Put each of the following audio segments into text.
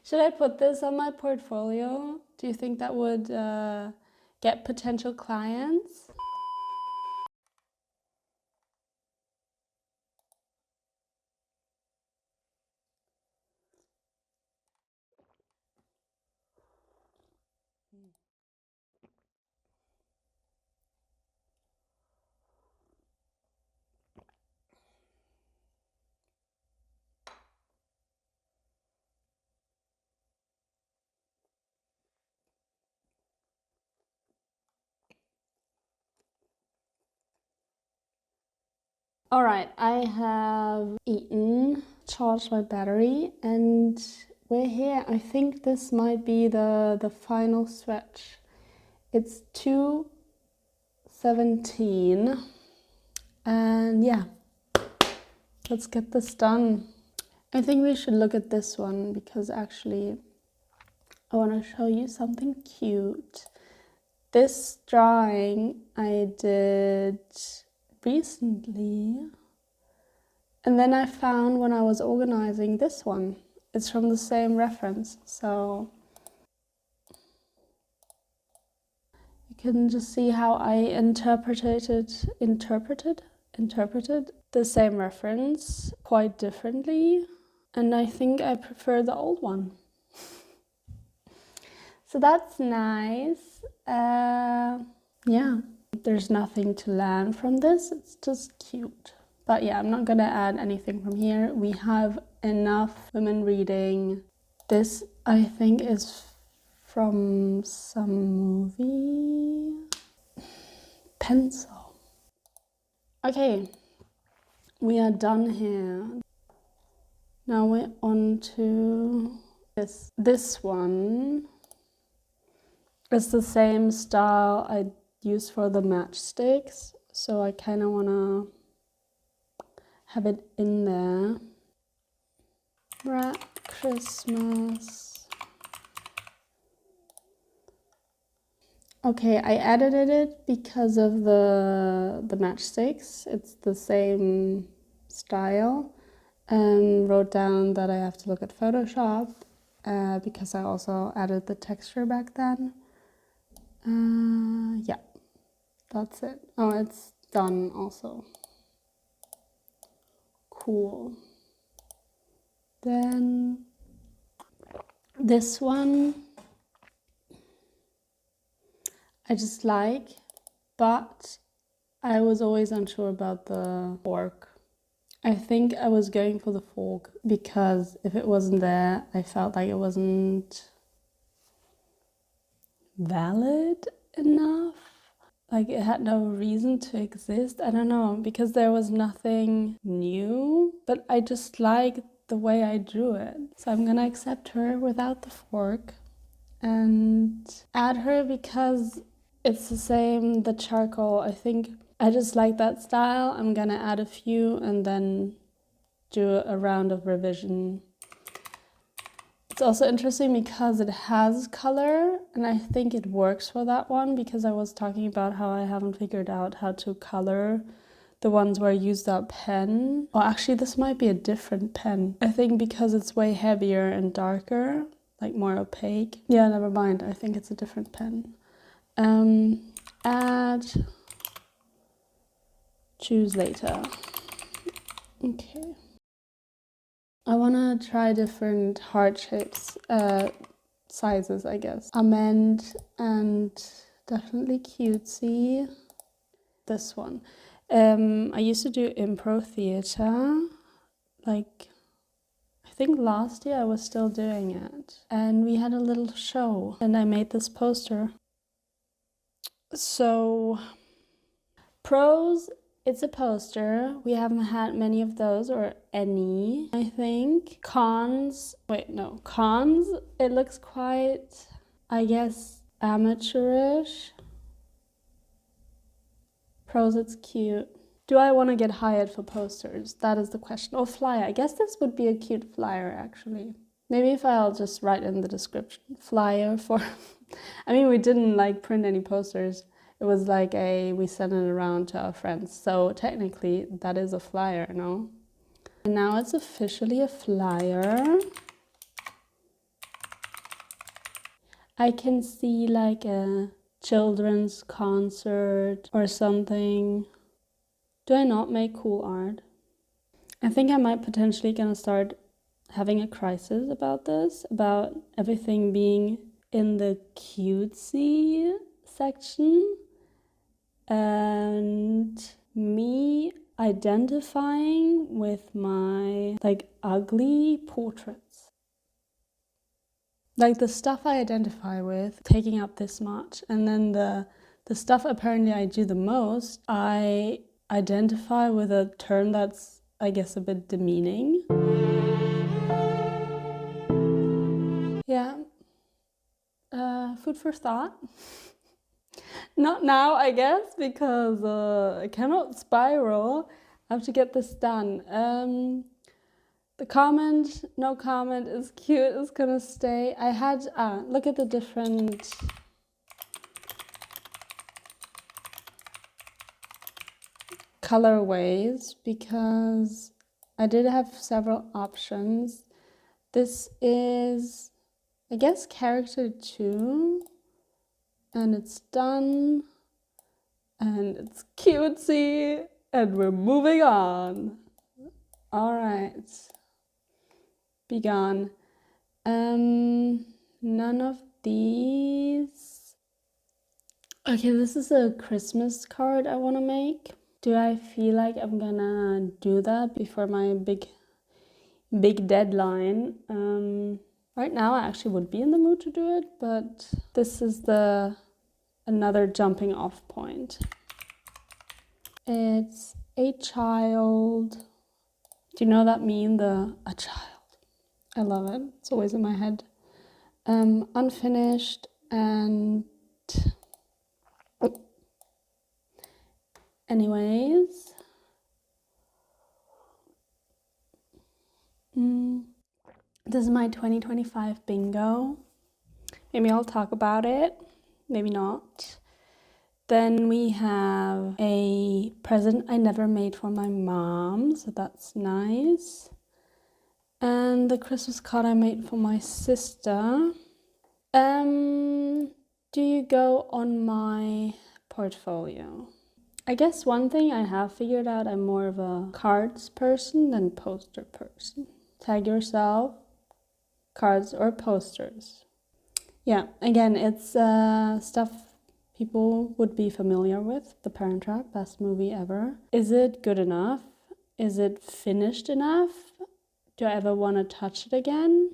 Should I put this on my portfolio? Do you think that would get potential clients? All right, I have eaten, charged my battery, and we're here. I think this might be the final stretch. It's 2:17, and yeah, let's get this done. I think we should look at this one because actually I want to show you something cute. This drawing I did recently, and then I found when I was organizing this one. It's from the same reference, so you can just see how I interpreted the same reference quite differently, and I think I prefer the old one. So that's nice. Yeah, there's nothing to learn from this, it's just cute. But yeah, I'm not gonna add anything from here. We have enough women reading. This, I think, is from some movie. Pencil. Okay, we are done here. Now we're on to this. This one is the same style I used for the matchsticks, so I kind of want to have it in there. Rat Christmas. Okay, I edited it because of the matchsticks. It's the same style. And wrote down that I have to look at Photoshop because I also added the texture back then. Yeah, that's it. Oh, it's done also. Cool. Then this one I just like, but I was always unsure about the fork. I think I was going for the fork because if it wasn't there, I felt like it wasn't valid enough. Like it had no reason to exist. I don't know, because there was nothing new, but I just liked the way I drew it. So I'm gonna accept her without the fork and add her because it's the same, the charcoal. I think I just like that style. I'm gonna add a few and then do a round of revision. It's also interesting because it has color, and I think it works for that one because I was talking about how I haven't figured out how to color the ones where I use that pen. Oh, actually, this might be a different pen. I think because it's way heavier and darker, like more opaque. Yeah, never mind. I think it's a different pen. Add, choose later. Okay. I want to try different heart shapes, sizes, I guess. Almond and definitely cutesy. This one. I used to do improv theater, like I think last year I was still doing it. And we had a little show and I made this poster. So, pros, it's a poster. We haven't had many of those, or any, I think. Cons, cons, it looks quite, I guess, amateurish. Pros, it's cute. Do I want to get hired for posters? That is the question. Or flyer. I guess this would be a cute flyer, actually. Maybe if I'll just write in the description. Flyer for... I mean, we didn't like print any posters. It was like we sent it around to our friends. So technically that is a flyer, no? And now it's officially a flyer. I can see like a children's concert or something. Do I not make cool art? I think I might potentially gonna start having a crisis about this, about everything being in the cutesy section and me identifying with my like ugly portraits. Like the stuff I identify with taking up this much, and then the stuff apparently I do the most, I identify with a term that's, I guess, a bit demeaning. Yeah. Food for thought. Not now, I guess, because I cannot spiral. I have to get this done. The comment, no comment, is cute, is gonna stay. I had, look at the different colorways, because I did have several options. This is, I guess, character 2, and it's done, and it's cutesy, and we're moving on. All right, be gone. None of these. Okay, this is a Christmas card I want to make. Do I feel like I'm gonna do that before my big deadline? Right now I actually would be in the mood to do it, but this is another jumping off point. It's a child. Do you know that meme, a child? I love it. It's always in my head. Unfinished and anyways. This is my 2025 bingo. Maybe I'll talk about it, maybe not. Then we have a present I never made for my mom, so that's nice. And the Christmas card I made for my sister. Do you go on my portfolio? I guess one thing I have figured out, I'm more of a cards person than poster person. Tag yourself, cards or posters. Yeah, again, it's stuff people would be familiar with. The Parent Trap, best movie ever. Is it good enough? Is it finished enough? Do I ever want to touch it again?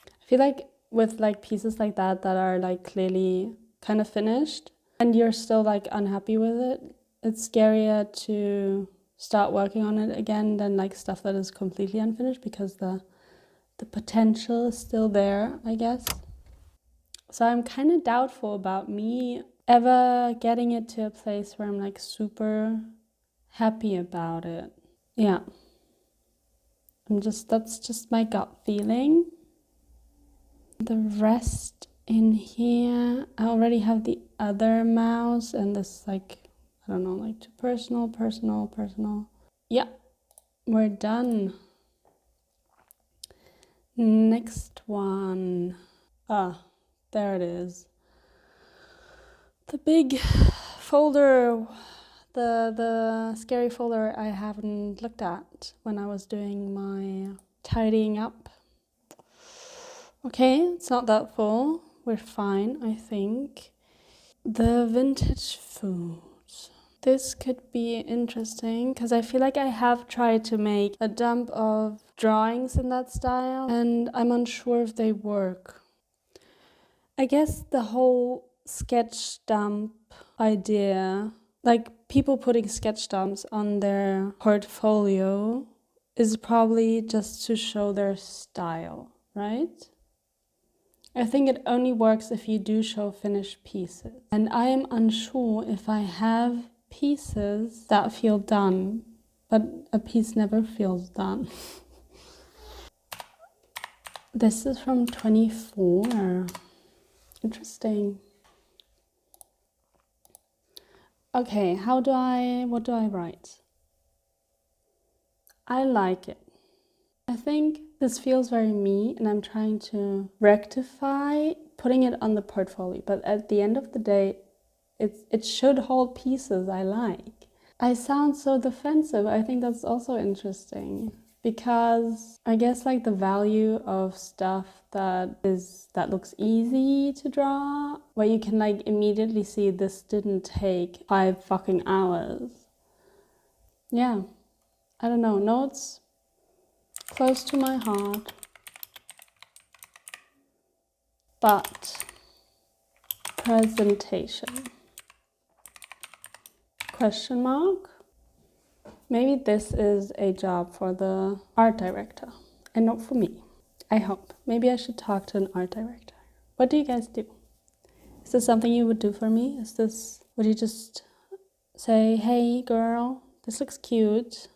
I feel like with like pieces like that are like clearly kind of finished and you're still like unhappy with it, it's scarier to start working on it again than like stuff that is completely unfinished, because the potential is still there, I guess. So I'm kind of doubtful about me ever getting it to a place where I'm like super happy about it. Yeah. That's just my gut feeling. The rest in here, I already have the other mouse and this like, I don't know, like too personal. Yeah, we're done. Next one. There it is. The big folder, the scary folder I haven't looked at when I was doing my tidying up. Okay, it's not that full. We're fine, I think. The vintage foods. This could be interesting because I feel like I have tried to make a dump of drawings in that style and I'm unsure if they work. I guess the whole sketch dump idea, like people putting sketch dumps on their portfolio, is probably just to show their style, right? I think it only works if you do show finished pieces. And I am unsure if I have pieces that feel done, but a piece never feels done. This is from 24. Interesting. Okay, what do I write? I like it. I think this feels very me, and I'm trying to rectify putting it on the portfolio. But at the end of the day, it should hold pieces I like. I sound so defensive. I think that's also interesting because I guess like the value of stuff that looks easy to draw, where you can like immediately see this didn't take 5 fucking hours. Yeah, I don't know. Notes close to my heart, but presentation question mark. Maybe this is a job for the art director and not for me. I hope. Maybe I should talk to an art director. What do you guys do? Is this something you would do for me? Would you just say, hey girl, this looks cute.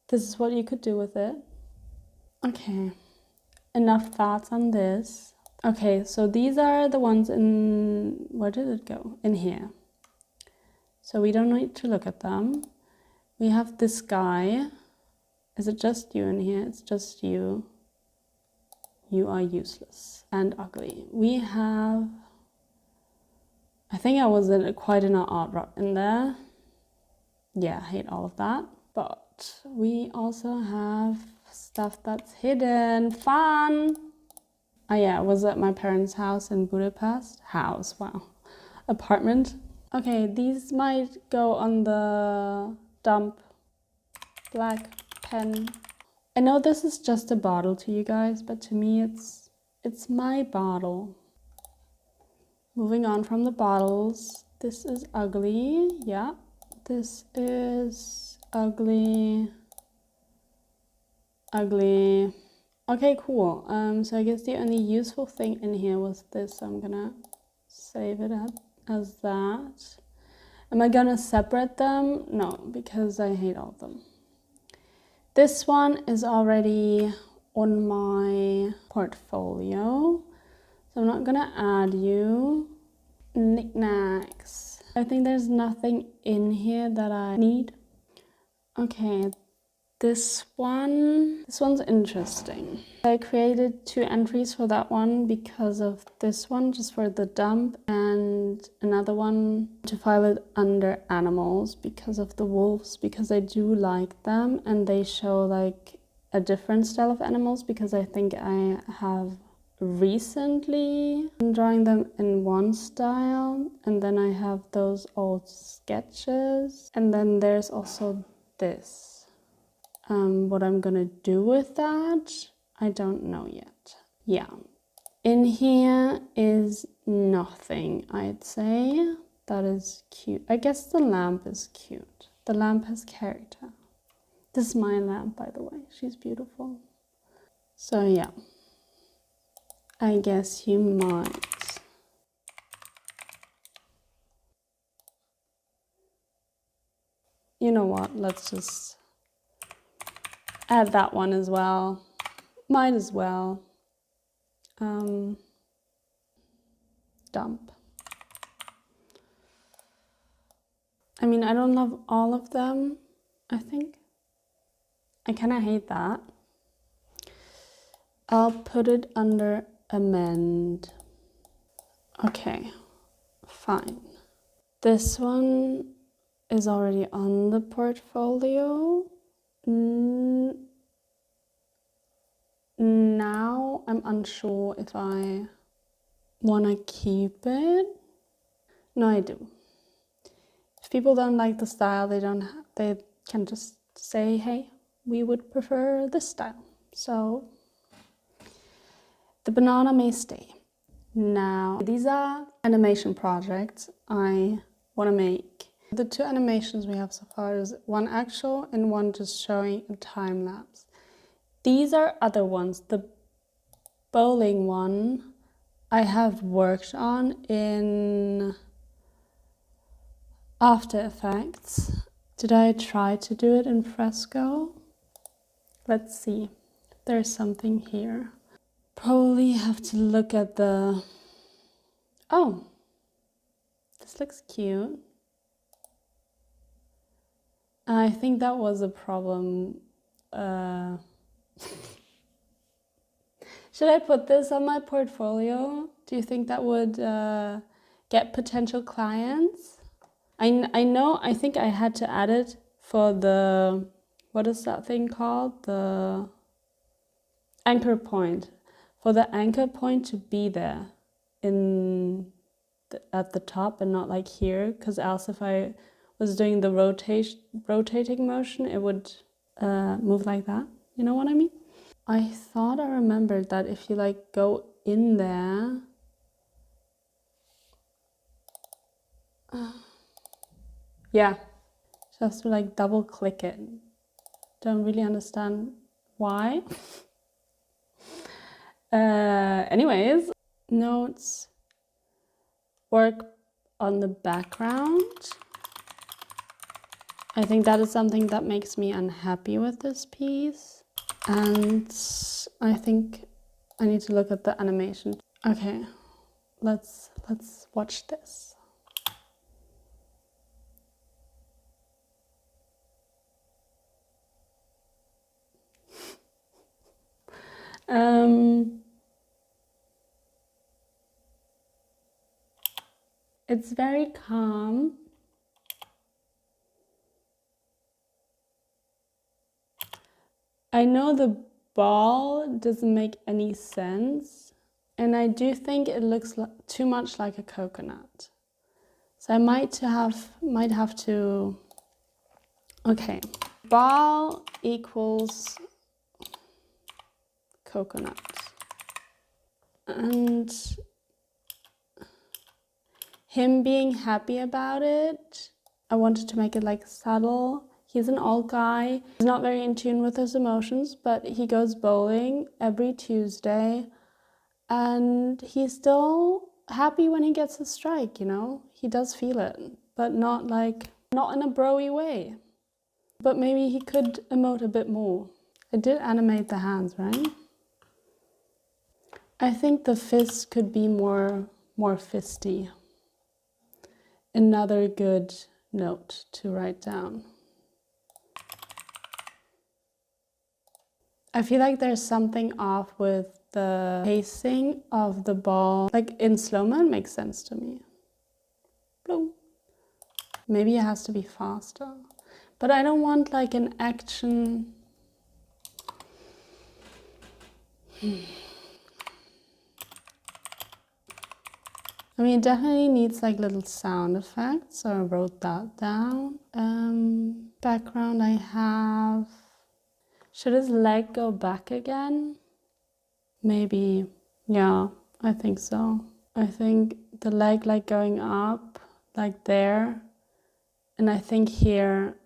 This is what you could do with it. Okay, enough thoughts on this. Okay, so these are the ones in, where did it go? In here. So we don't need to look at them. We have this guy. Is it just you in here? It's just you. You are useless and ugly. We have, I think I was quite in an art rut in there. Yeah, I hate all of that. But we also have stuff that's hidden. Fun! Oh yeah, I was at my parents' house in Budapest. House, wow. Apartment. Okay, these might go on the dump. Black pen. I know this is just a bottle to you guys, but to me it's my bottle. Moving on from the bottles. This is ugly. Yeah. This is ugly. Ugly. Okay, cool. So I guess the only useful thing in here was this. So I'm gonna save it as that. Am I gonna separate them? No, because I hate all of them. This one is already on my portfolio, so I'm not gonna add you. Knickknacks. I think there's nothing in here that I need. Okay, this one's interesting. I created 2 entries for that one because of this one, just for the dump, and another one to file it under animals because of the wolves, because I do like them and they show like a different style of animals, because I think I have recently been drawing them in one style, and then I have those old sketches, and then there's also this. What I'm gonna do with that, I don't know yet. Yeah, in here is nothing, I'd say. That is cute. I guess the lamp is cute. The lamp has character. This is my lamp, by the way. She's beautiful. So yeah, I guess you might. You know what, let's just add that one as well. Might as well. Dump. I mean, I don't love all of them, I think. I kind of hate that. I'll put it under amend. Okay, fine. This one is already on the portfolio. Now I'm unsure if I want to keep it. No, I do. If people don't like the style, they can just say, hey, we would prefer this style. So the banana may stay. Now, these are animation projects I want to make. The 2 animations we have so far is one actual and one just showing a time lapse. These are other ones. The bowling one I have worked on in After Effects. Did I try to do it in fresco? Let's see. There's something here. Probably have to look at the... Oh, this looks cute. I think that was a problem. Should I put this on my portfolio? Do you think that would get potential clients? I know, I think I had to add it for the, what is that thing called? The anchor point. For the anchor point to be there at the top and not like here, because else if I was doing the rotating motion, it would move like that. You know what I mean? I thought I remembered that if you like go in there, yeah, just to like double click it. Don't really understand why. Anyways, notes, work on the background. I think that is something that makes me unhappy with this piece. And I think I need to look at the animation. Okay, let's watch this. It's very calm. I know the ball doesn't make any sense, and I do think it looks too much like a coconut. So I might have to. Okay, ball equals coconut, and him being happy about it, I wanted to make it like subtle. He's an old guy. He's not very in tune with his emotions, but he goes bowling every Tuesday, and he's still happy when he gets a strike, you know? He does feel it, but not in a bro-y way. But maybe he could emote a bit more. I did animate the hands, right? I think the fist could be more fisty. Another good note to write down. I feel like there's something off with the pacing of the ball. Like in slow-mo, it makes sense to me. Boom. Maybe it has to be faster. But I don't want like an action. I mean, it definitely needs like little sound effects, so I wrote that down. Background I have. Should his leg go back again? Maybe. Yeah, I think so. I think the leg like going up, like there, and I think here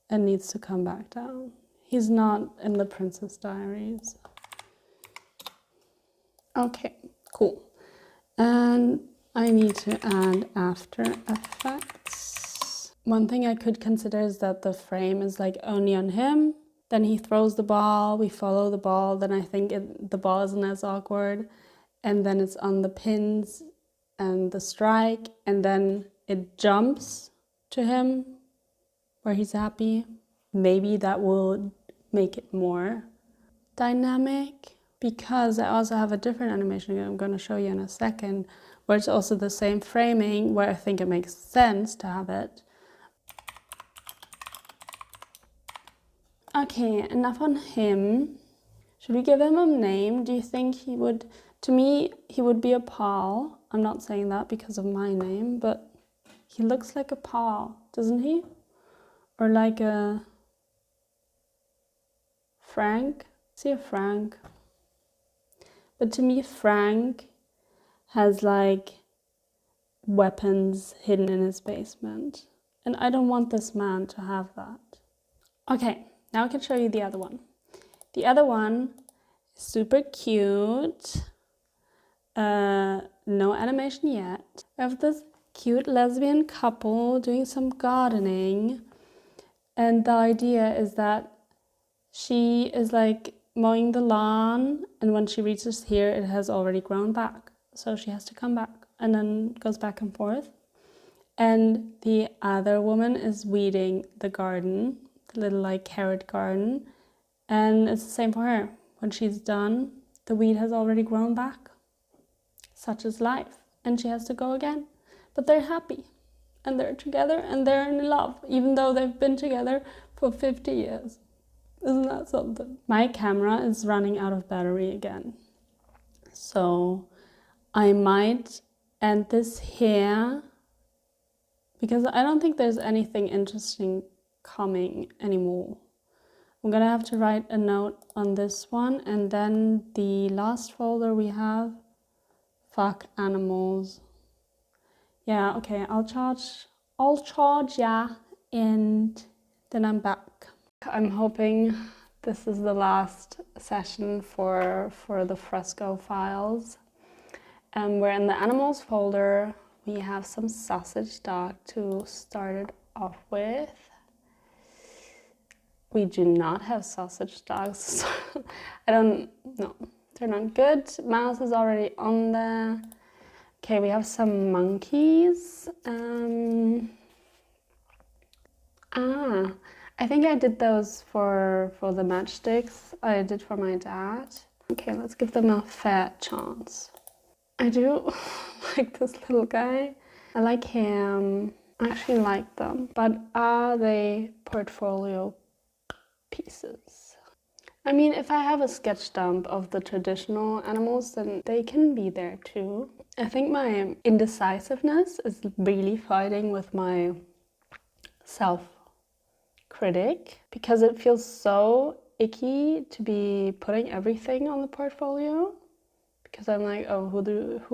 it needs to come back down. He's not in the Princess Diaries. Okay, cool. And I need to add After Effects. One thing I could consider is that the frame is like only on him. Then he throws the ball, we follow the ball, then I think the ball isn't as awkward. And then it's on the pins and the strike, and then it jumps to him where he's happy. Maybe that will make it more dynamic, because I also have a different animation I'm going to show you in a second, where it's also the same framing, where I think it makes sense to have it. Okay, enough on him. Should we give him a name? Do you think he would, to me, he would be a Paul. I'm not saying that because of my name, but he looks like a Paul, doesn't he? Or like a Frank. See a Frank? But to me, Frank has like weapons hidden in his basement. And I don't want this man to have that. Okay, now I can show you the other one. The other one is super cute. No animation yet. We have this cute lesbian couple doing some gardening. And the idea is that she is like mowing the lawn, and when she reaches here, it has already grown back. So she has to come back and then goes back and forth. And the other woman is weeding the garden, the little like carrot garden. And it's the same for her. When she's done, the weed has already grown back. Such is life. And she has to go again. But they're happy. And they're together and they're in love, even though they've been together for 50 years. Isn't that something? My camera is running out of battery again. So I might end this here because I don't think there's anything interesting coming anymore. I'm gonna have to write a note on this one, and then the last folder we have, fuck animals. Yeah, okay, I'll charge, yeah, and then I'm back. I'm hoping this is the last session for the fresco files. We're in the animals folder. We have some sausage dog to start it off with. We do not have sausage dogs, so I don't know. They're not good. Mouse is already on there. Okay, we have some monkeys. I think I did those for the matchsticks. I did for my dad. Okay, let's give them a fair chance. I do like this little guy. I like him. I actually like them. But are they portfolio pieces? I mean, if I have a sketch dump of the traditional animals, then they can be there too. I think my indecisiveness is really fighting with my self-critic because it feels so icky to be putting everything on the portfolio. Because I'm like, oh, who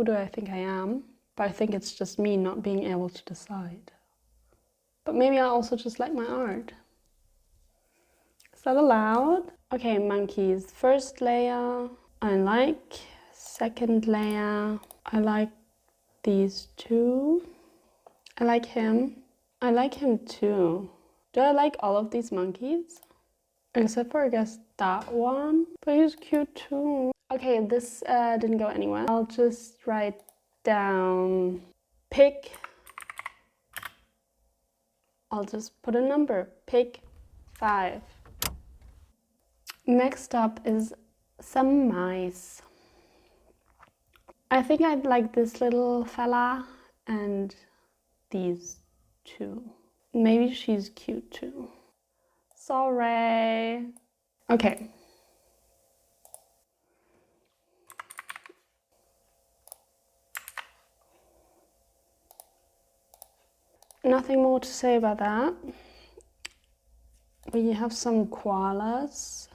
do I think I am? But I think it's just me not being able to decide. But maybe I also just like my art. Is that allowed? Okay, monkeys. First layer, I like. Second layer, I like these two. I like him. I like him too. Do I like all of these monkeys? Except for, I guess, that one. But he's cute too. Okay, this didn't go anywhere. I'll just write down pick. I'll just put a number. Pick 5. Next up is some mice. I think I'd like this little fella and these two. Maybe she's cute too. Sorry. Okay. Nothing more to say about that. We have some koalas.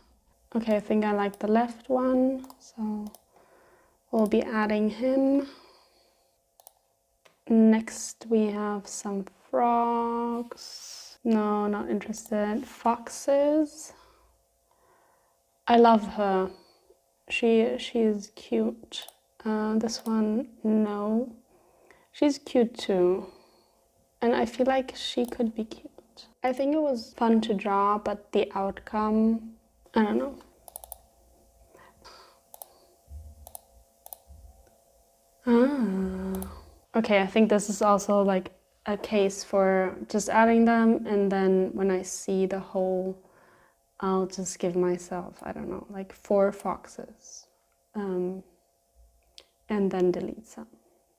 Okay, I think I like the left one, so we'll be adding him. Next we have some frogs. No, not interested. Foxes. I love her. She is cute. This one, no. She's cute too. And I feel like she could be cute. I think it was fun to draw, but the outcome, I don't know. Okay, I think this is also like a case for just adding them, and then when I see the whole, I'll just give myself, I don't know, like 4 foxes, and then delete some.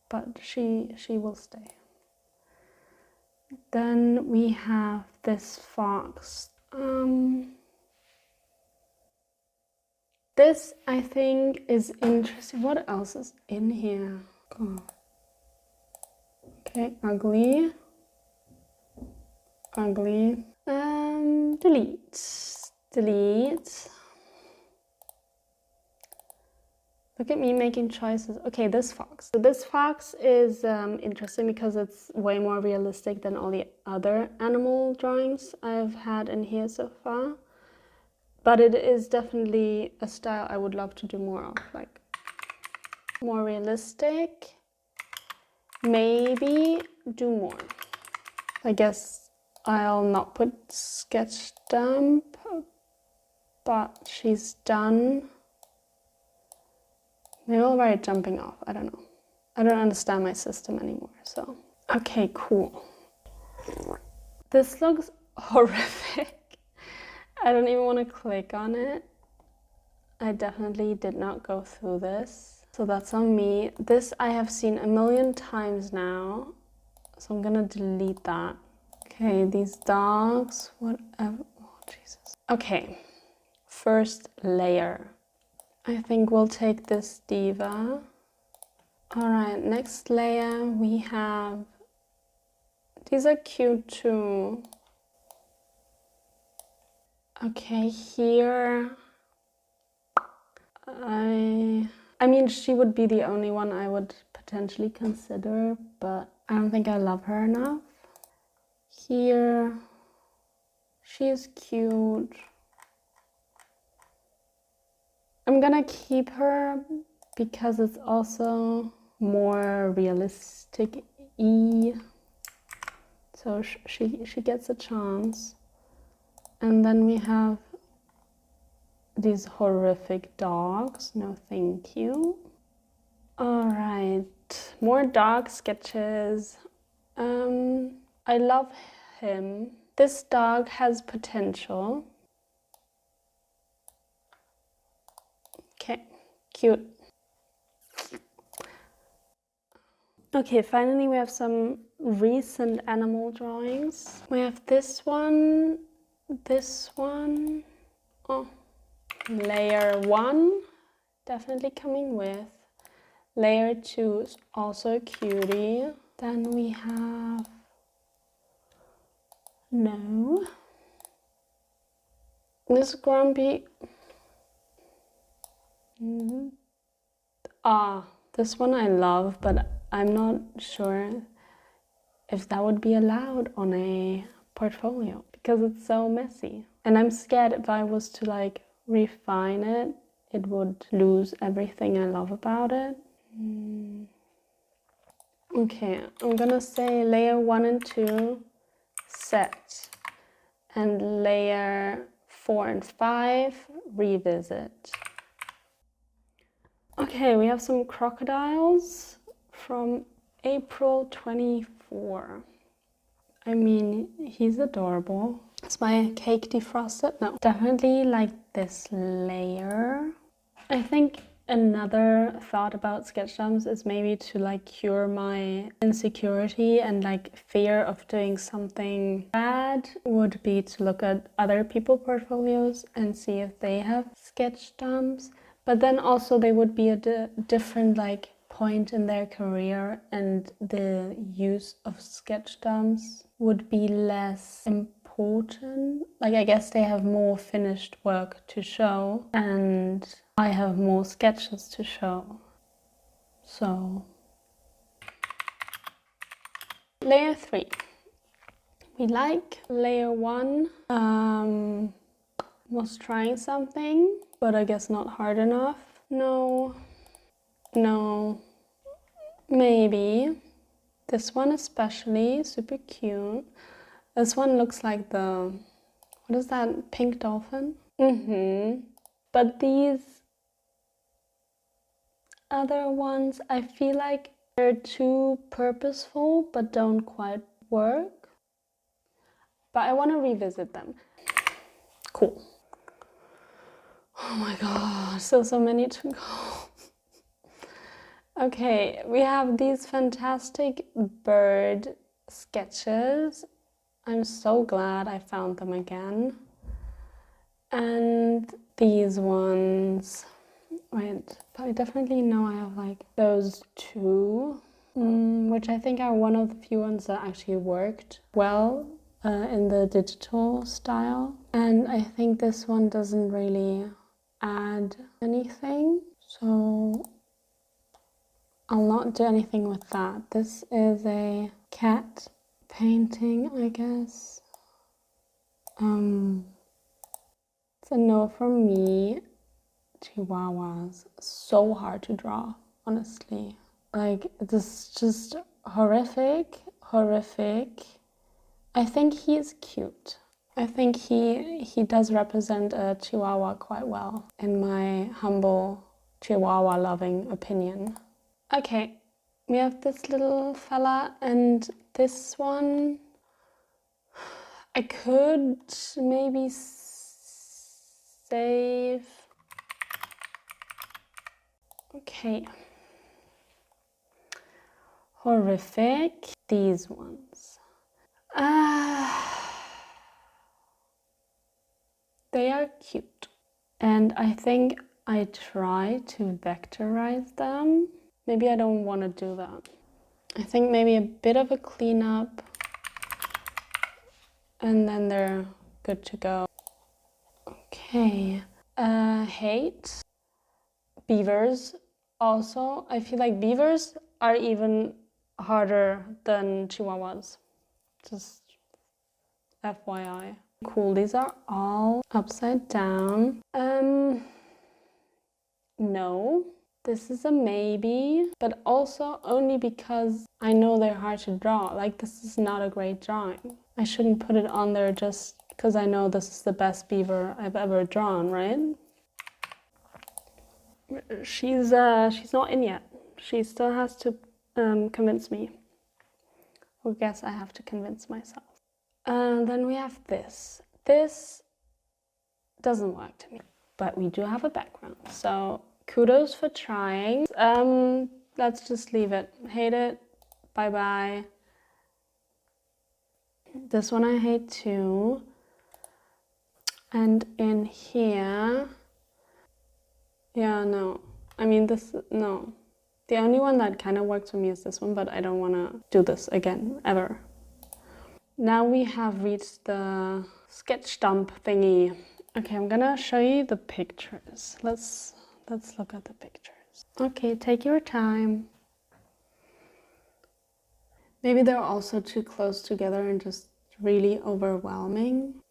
But she will stay. Then we have this fox. This I think is interesting. What else is in here? God. Okay, ugly. Ugly. Delete. Look at me making choices. Okay, this fox. So this fox is interesting because it's way more realistic than all the other animal drawings I've had in here so far. But it is definitely a style I would love to do more of, like more realistic. Maybe do more. I guess I'll not put sketch dump, but she's done. Maybe I'll write jumping off, I don't know. I don't understand my system anymore, so. Okay, cool. This looks horrific. I don't even want to click on it. I definitely did not go through this. So that's on me. This I have seen a million times now. So I'm gonna delete that. Okay, these dogs, whatever. Oh, Jesus. Okay, first layer. I think we'll take this diva. All right, next layer we have, these are cute too. Okay, here, I mean, she would be the only one I would potentially consider, but I don't think I love her enough. Here, she is cute. I'm gonna keep her because it's also more realistic-y. So she gets a chance. And then we have these horrific dogs. No, thank you. All right, more dog sketches. I love him. This dog has potential. Okay, cute. Okay, finally we have some recent animal drawings. We have this one, oh, layer 1, definitely coming with. Layer 2 is also a cutie. Then we have, no, this grumpy. This one I love, but I'm not sure if that would be allowed on a portfolio because it's so messy. And I'm scared if I was to like refine it, it would lose everything I love about it. Okay, I'm gonna say layer 1 and 2 set, and layer 4 and 5 revisit. Okay, we have some crocodiles from April 24. I mean, he's adorable. Is my cake defrosted? No. Definitely like this layer. I think another thought about sketchdoms is maybe to like cure my insecurity and like fear of doing something bad would be to look at other people's portfolios and see if they have sketchdoms. But then also they would be at a different like point in their career, and the use of sketchdoms would be less important. Like, I guess they have more finished work to show and I have more sketches to show. So layer 3. We like layer 1 was trying something, but I guess not hard enough. No, maybe. This one especially, super cute. This one looks like the, what is that, pink dolphin? But these other ones, I feel like they're too purposeful but don't quite work. But I want to revisit them. Cool. Oh my god, still so many to go. Okay, we have these fantastic bird sketches. I'm so glad I found them again. And these ones, wait, I definitely know I have like those two, which I think are one of the few ones that actually worked well in the digital style. And I think this one doesn't really add anything, so I'll not do anything with that. This is a cat painting, I guess. It's a no from me. Chihuahuas, so hard to draw, honestly. Like, this is just horrific. I think he is cute. I think he does represent a Chihuahua quite well, in my humble Chihuahua loving opinion. Okay, we have this little fella and this one. I could maybe save. Okay. Horrific. These ones. They are cute. And I think I try to vectorize them. Maybe I don't want to do that. I think maybe a bit of a cleanup. And then they're good to go. Okay. Hate. Beavers. Also, I feel like beavers are even harder than chihuahuas. Just FYI. Cool, these are all upside down. No, this is a maybe, but also only because I know they're hard to draw. Like, this is not a great drawing. I shouldn't put it on there just because I know this is the best beaver I've ever drawn, right? She's not in yet. She still has to convince me. Or guess I have to convince myself. Then we have this. This doesn't work to me, but we do have a background. So kudos for trying. Let's just leave it. Hate it. Bye bye. This one I hate too. And in here, yeah, no. I mean, no. The only one that kind of works for me is this one, but I don't want to do this again, ever. Now we have reached the sketch dump thingy. Okay, I'm gonna show you the pictures. Let's look at the pictures. Okay, take your time. Maybe they're also too close together and just really overwhelming.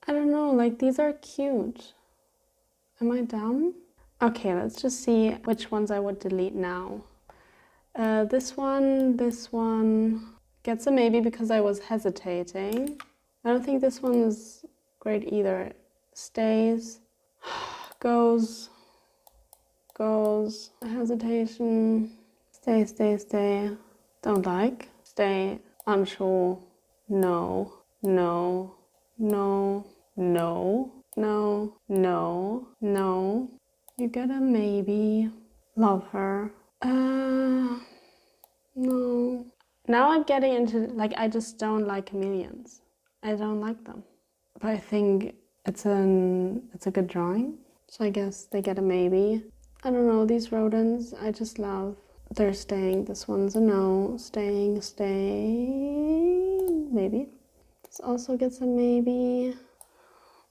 I don't know, like these are cute. Am I dumb? Okay, let's just see which ones I would delete now. This one gets a maybe because I was hesitating. I don't think this one is great either. Stays, goes, hesitation, stay, don't like, stay, unsure, no, no, no, no, no, no, no. You get a maybe, love her. No. Now I'm getting into, like, I just don't like chameleons. I don't like them. But I think it's a good drawing. So I guess they get a maybe. I don't know, these rodents, I just love. They're staying. This one's a no. Staying. Maybe. This also gets a maybe.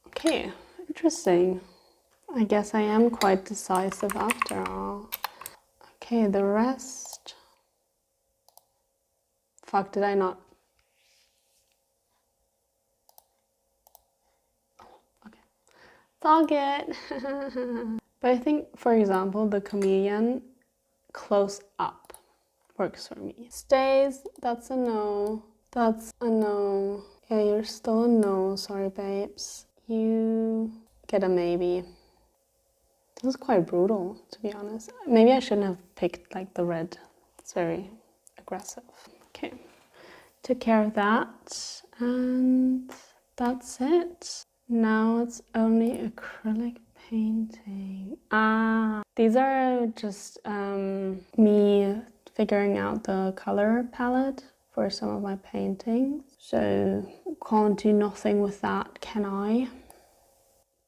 Okay, interesting. I guess I am quite decisive after all. Okay, the rest. Fuck, did I not? Okay. It's all good. But I think, for example, the chameleon close up works for me. Stays, that's a no. That's a no. Yeah, you're still a no. Sorry, babes. You get a maybe. This is quite brutal, to be honest. Maybe I shouldn't have picked like the red. It's very aggressive. Okay, took care of that, and that's it. Now it's only acrylic painting. These are just me figuring out the color palette for some of my paintings. So can't do nothing with that, can I?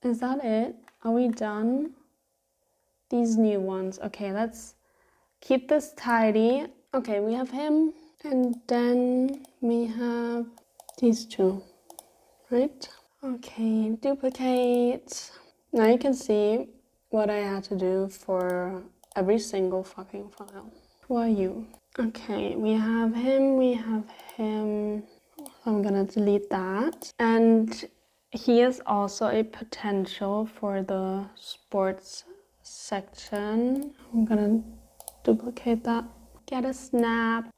Is that it? Are we done? These new ones. Okay, let's keep this tidy. Okay, we have him, and then we have these two, right? Okay, duplicate. Now you can see what I had to do for every single fucking file. Who are you? Okay, we have him. I'm gonna delete that. And he is also a potential for the sports section. I'm gonna duplicate that. Get a snap.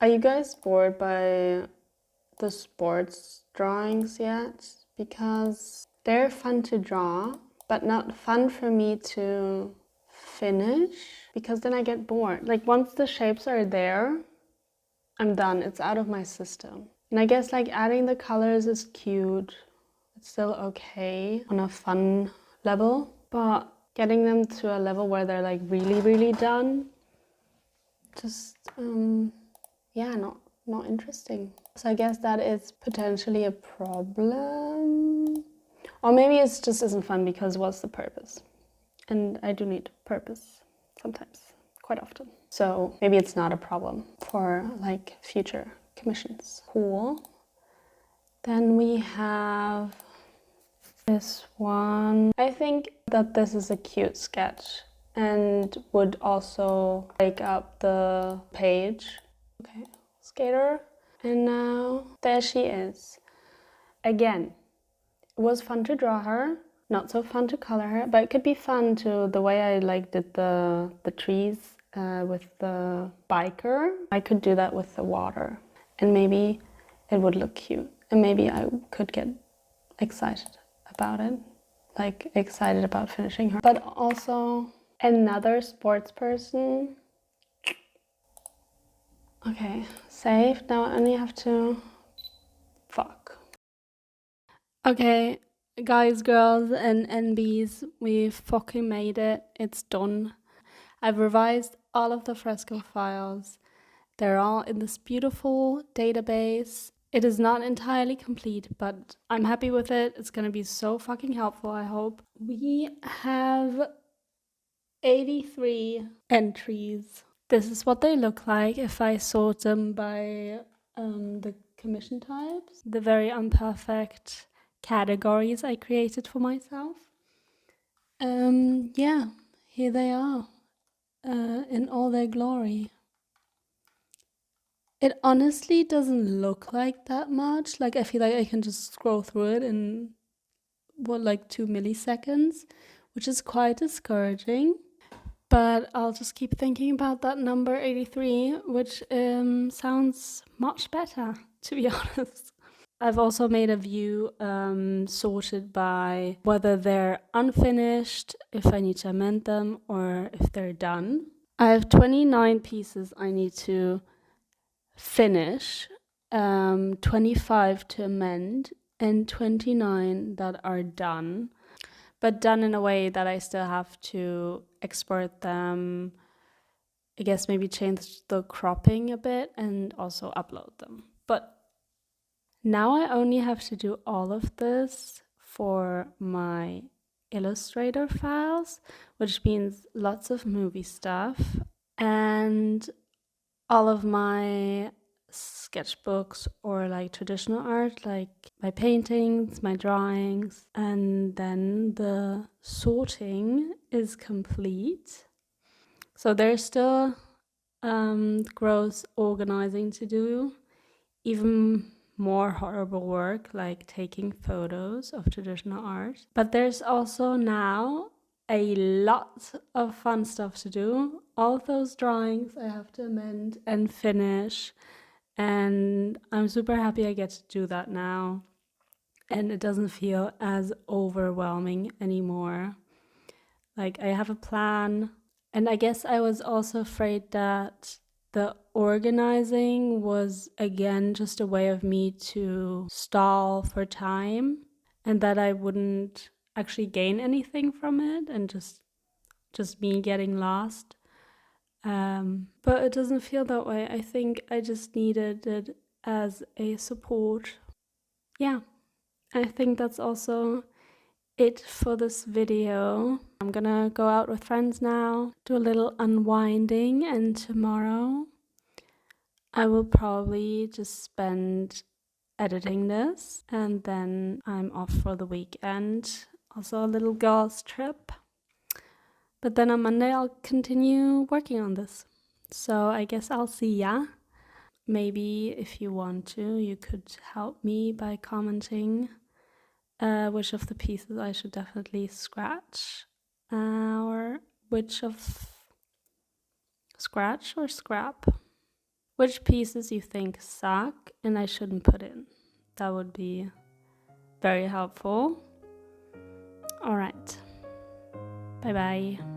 Are you guys bored by the sports drawings yet? Because they're fun to draw, but not fun for me to finish, because then I get bored. Like, once the shapes are there, I'm done. It's out of my system. And I guess like adding the colors is cute. It's still okay on a fun level, but getting them to a level where they're like really, really done. Just, yeah, not interesting. So I guess that is potentially a problem. Or maybe it just isn't fun because what's the purpose? And I do need purpose sometimes, quite often. So maybe it's not a problem for like future commissions. Cool. Then we have this one. I think that this is a cute sketch and would also break up the page. Okay, skater. And now there she is. Again, it was fun to draw her, not so fun to color her, but it could be fun to the way I like did the trees with the biker. I could do that with the water and maybe it would look cute and maybe I could get excited about it, like excited about finishing her. But also another sports person. Okay, save. Now I only have to fuck. Okay, guys, girls, and NBs, we've fucking made it. It's done. I've revised all of the fresco files. They're all in this beautiful database. It is not entirely complete, but I'm happy with it. It's gonna be so fucking helpful, I hope. We have 83 entries. This is what they look like if I sort them by the commission types, the very imperfect categories I created for myself. Yeah, here they are in all their glory. It honestly doesn't look like that much. Like I feel like I can just scroll through it in like 2 milliseconds, which is quite discouraging. But I'll just keep thinking about that number 83, which sounds much better, to be honest. I've also made a view sorted by whether they're unfinished, if I need to amend them, or if they're done. I have 29 pieces I need to finish, 25 to amend, and 29 that are done. But done in a way that I still have to export them, I guess maybe change the cropping a bit and also upload them. But now I only have to do all of this for my Illustrator files, which means lots of movie stuff and all of my sketchbooks or like traditional art, like my paintings, my drawings, and then the sorting is complete. So there's still gross organizing to do, even more horrible work like taking photos of traditional art. But there's also now a lot of fun stuff to do. All of those drawings I have to amend and finish, and I'm super happy I get to do that now, and it doesn't feel as overwhelming anymore. Like I have a plan, and I guess I was also afraid that the organizing was again just a way of me to stall for time and that I wouldn't actually gain anything from it and just me getting lost. But it doesn't feel that way. I think I just needed it as a support. Yeah, I think that's also it for this video. I'm gonna go out with friends now, do a little unwinding, and tomorrow I will probably just spend editing this, and then I'm off for the weekend. Also a little girls trip. But then on Monday I'll continue working on this. So I guess I'll see ya. Maybe if you want to, you could help me by commenting which of the pieces I should definitely scratch, or which of scratch or scrap, which pieces you think suck and I shouldn't put in. That would be very helpful. All right, bye bye.